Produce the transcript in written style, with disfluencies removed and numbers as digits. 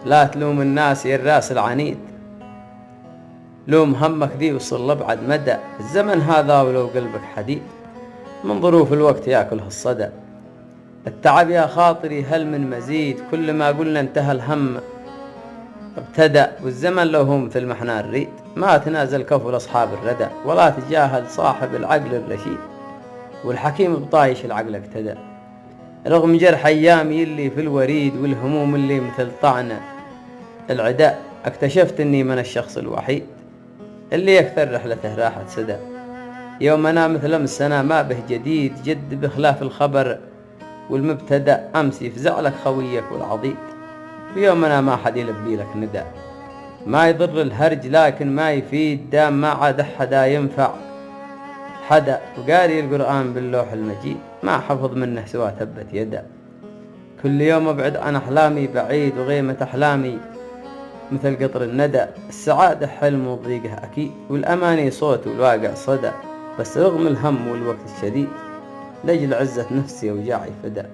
لا تلوم الناس يا الراس العنيد، لوم همك ذي وصل لأبعد مدى. الزمن هذا ولو قلبك حديد، من ظروف الوقت ياكله الصدى. التعب يا خاطري هل من مزيد، كل ما قلنا انتهى الهم ابتدأ. والزمن لو هو مثل ما احنا نريد، ما تنازل كفو لأصحاب الردى، ولا تجاهل صاحب العقل الرشيد، والحكيم بطايش العقل اقتدى. رغم جرح أيامي اللي في الوريد، والهموم اللي مثل طعن العداء، اكتشفت اني من الشخص الوحيد اللي يكثر رحلته راحت سدى. يوم انا مثل امس انا ما به جديد، جد بخلاف الخبر والمبتدأ. امس يفزع لك خويك والعضيد، ويوم انا ما حد يلبي لك ندى. ما يضر الهرج لكن ما يفيد، دام ما عاد حدا ينفع حدا. وقاري القرآن باللوح المجيد، ما حفظ منه سوى تبت يدا. كل يوم ابعد عن احلامي بعيد، وغيمة احلامي مثل قطر الندى. السعادة حلم وضيقه اكيد، والاماني صوت والواقع صدى. بس رغم الهم والوقت الشديد، لجل عزة نفسي وجاعي فدا.